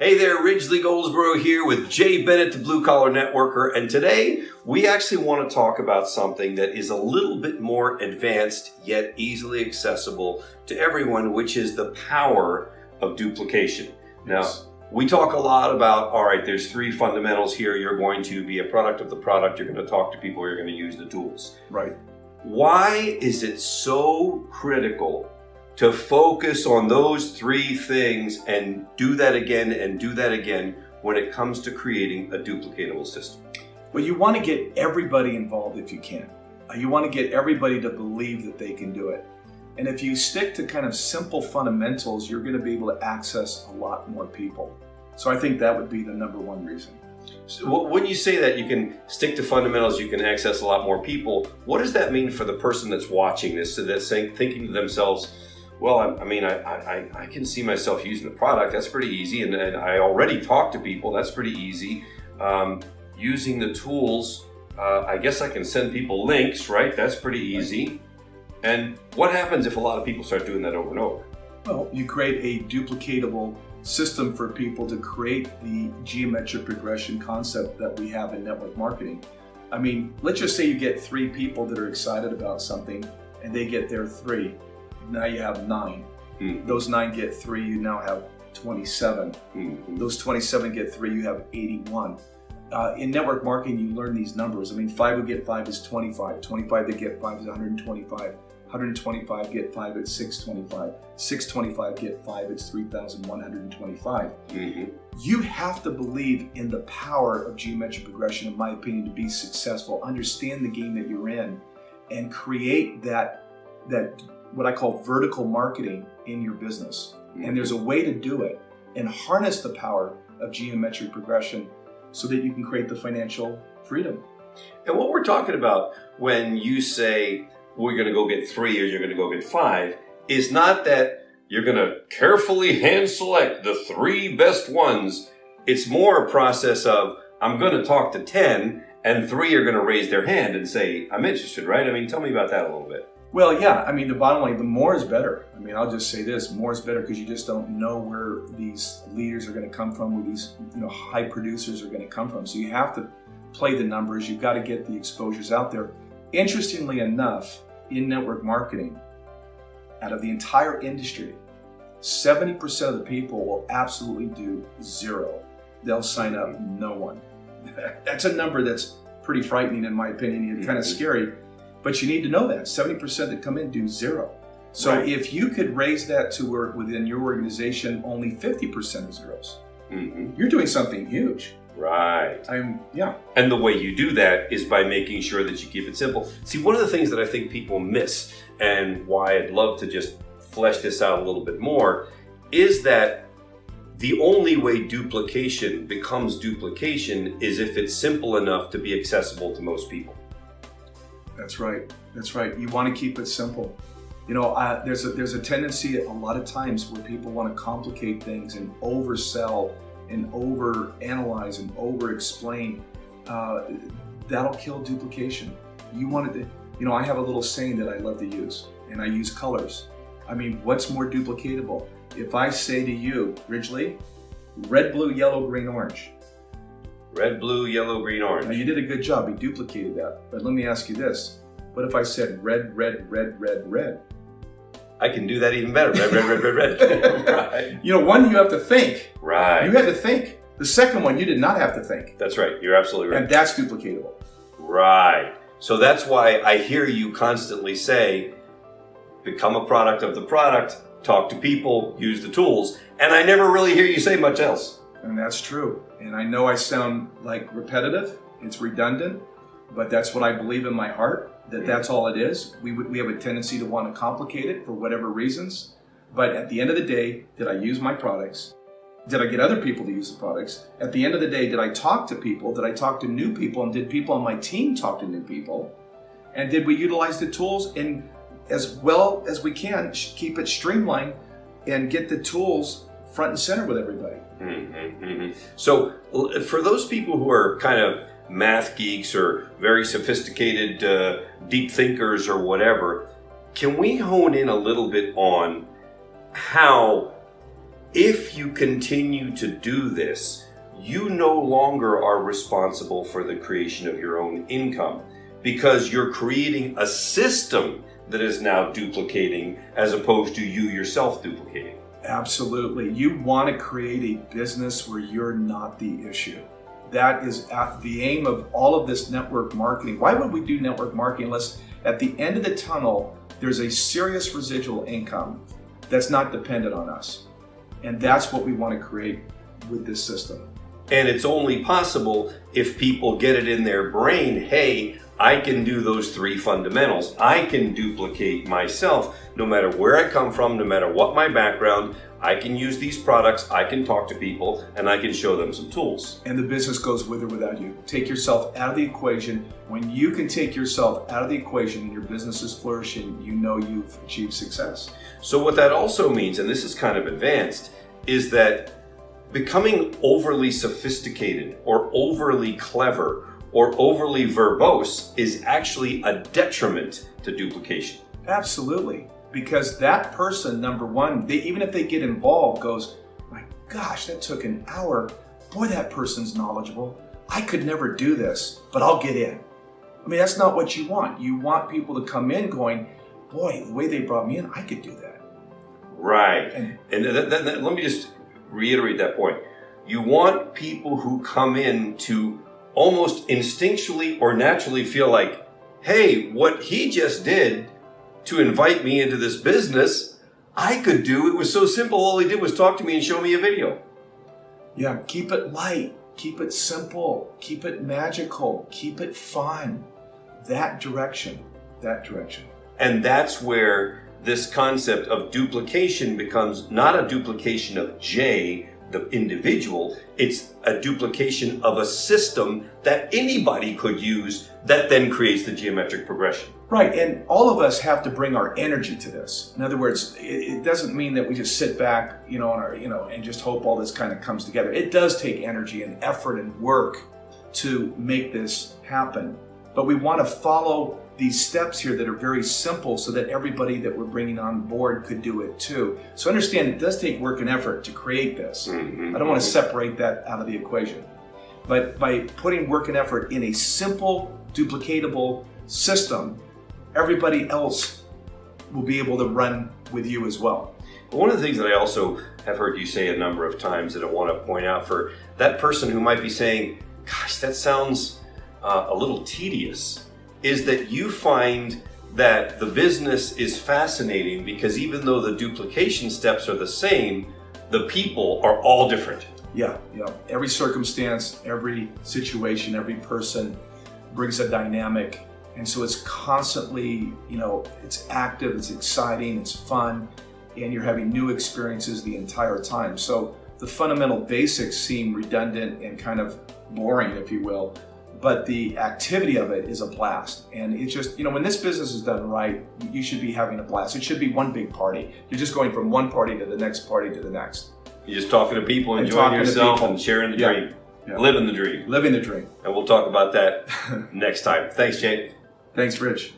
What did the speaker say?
Hey there, Ridgely Goldsborough here with Jay Bennett, the Blue Collar Networker, and today we actually want to talk about something that is a little bit more advanced yet easily accessible to everyone, which is the power of duplication. Now, we talk a lot about, all right, there's three fundamentals here. You're going to be a product of the product, you're going to talk to people, you're going to use the tools. Right. Why is it so critical to focus on those three things and do that again when it comes to creating a duplicatable system? Well, you want to get everybody involved if you can. You want to get everybody to believe that they can do it. And if you stick to kind of simple fundamentals, you're going to be able to access a lot more people. So I think that would be the number one reason. So when you say that you can stick to fundamentals, you can access a lot more people, what does that mean for the person that's watching this, so that's thinking to themselves, well, I can see myself using the product, that's pretty easy, and I already talk to people, that's pretty easy. Using the tools, I guess I can send people links, right? That's pretty easy. And what happens if a lot of people start doing that over and over? Well, you create a duplicatable system for people to create the geometric progression concept that we have in network marketing. I mean, let's just say you get 3 people that are excited about something and they get their 3. Now you have 9. Mm-hmm. Those 9 get 3, you now have 27. Mm-hmm. Those 27 get 3, you have 81. In network marketing, you learn these numbers. I mean, 5 who get 5 is 25. 25 that get 5 is 125. 125 get 5, it's 625. 625 get 5, it's 3,125. Mm-hmm. You have to believe in the power of geometric progression, in my opinion, to be successful. Understand the game that you're in and create that what I call vertical marketing in your business. Mm-hmm. And there's a way to do it and harness the power of geometric progression so that you can create the financial freedom. And what we're talking about when you say we're going to go get 3 or you're going to go get 5 is not that you're going to carefully hand select the 3 best ones. It's more a process of I'm going to talk to 10 and 3 are going to raise their hand and say, I'm interested, right? I mean, tell me about that a little bit. Well, yeah, I mean, the bottom line, the more is better. I mean, I'll just say this, more is better because you just don't know where these leaders are going to come from, where these high producers are going to come from. So you have to play the numbers. You've got to get the exposures out there. Interestingly enough, in network marketing, out of the entire industry, 70% of the people will absolutely do 0. They'll sign up no one. That's a number that's pretty frightening in my opinion, and kind of scary. But you need to know that 70% that come in do 0. So right. If you could raise that to where within your organization only 50% is zeros, you're doing something huge. Right. Yeah. And the way you do that is by making sure that you keep it simple. See, one of the things that I think people miss, and why I'd love to just flesh this out a little bit more, is that the only way duplication becomes duplication is if it's simple enough to be accessible to most people. That's right. That's right. You want to keep it simple. There's a tendency a lot of times where people want to complicate things and oversell and overanalyze and over-explain. That'll kill duplication. You wanted to, I have a little saying that I love to use, and I use colors. I mean, what's more duplicatable? If I say to you, Ridgely, red, blue, yellow, green, orange. Red, blue, yellow, green, orange. Now you did a good job, you duplicated that. But let me ask you this. What if I said red, red, red, red, red? I can do that even better. Red, red, red, red, red. Right. One you have to think. Right. You had to think. The second one you did not have to think. That's right. You're absolutely right. And that's duplicatable. Right. So that's why I hear you constantly say, become a product of the product, talk to people, use the tools, and I never really hear you say much else. And that's true. And I know I sound like repetitive, it's redundant, but that's what I believe in my heart, that's all it is. We have a tendency to want to complicate it for whatever reasons, but at the end of the day, did I use my products? Did I get other people to use the products? At the end of the day, did I talk to people? Did I talk to new people? And did people on my team talk to new people? And did we utilize the tools? And as well as we can, keep it streamlined and get the tools front and center with everybody. So for those people who are kind of math geeks or very sophisticated deep thinkers or whatever, can we hone in a little bit on how If you continue to do this, you no longer are responsible for the creation of your own income, because you're creating a system that is now duplicating as opposed to you yourself duplicating. Absolutely. You want to create a business where you're not the issue. That is the aim of all of this network marketing. Why would we do network marketing unless at the end of the tunnel, there's a serious residual income that's not dependent on us? And that's what we want to create with this system. And it's only possible if people get it in their brain, hey, I can do those three fundamentals. I can duplicate myself no matter where I come from, no matter what my background. I can use these products, I can talk to people, and I can show them some tools. And the business goes with or without you. Take yourself out of the equation. When you can take yourself out of the equation and your business is flourishing, you know you've achieved success. So what that also means, and this is kind of advanced, is that becoming overly sophisticated or overly clever or overly verbose is actually a detriment to duplication. Absolutely. Because that person, number one, even if they get involved, goes, my gosh, that took an hour. Boy, that person's knowledgeable. I could never do this, but I'll get in. I mean, that's not what you want. You want people to come in going, boy, the way they brought me in, I could do that. Right. And let me just reiterate that point. You want people who come in to almost instinctually or naturally feel like, hey, what he just did to invite me into this business, I could do. It was so simple. All he did was talk to me and show me a video. Yeah, keep it light, keep it simple, keep it magical, keep it fun. That direction. And that's where this concept of duplication becomes not a duplication of Jay, the individual, it's a duplication of a system that anybody could use that then creates the geometric progression. Right, and all of us have to bring our energy to this. In other words, it doesn't mean that we just sit back, and just hope all this kind of comes together. It does take energy and effort and work to make this happen. But we want to follow these steps here that are very simple so that everybody that we're bringing on board could do it too. So understand it does take work and effort to create this. I don't want to separate that out of the equation. But by putting work and effort in a simple, duplicatable system, everybody else will be able to run with you as well. One of the things that I also have heard you say a number of times that I want to point out for that person who might be saying, gosh, that sounds a little tedious, is that you find that the business is fascinating because even though the duplication steps are the same, the people are all different. Yeah. Every circumstance, every situation, every person brings a dynamic. And so it's constantly, it's active, it's exciting, it's fun, and you're having new experiences the entire time. So the fundamental basics seem redundant and kind of boring, if you will, but the activity of it is a blast. And it's just, when this business is done right, you should be having a blast. It should be one big party. You're just going from one party to the next party to the next. You're just talking to people, enjoying yourself, and sharing the dream. Yeah. Living the dream. Living the dream. And we'll talk about that next time. Thanks, Jay. Thanks, Rich.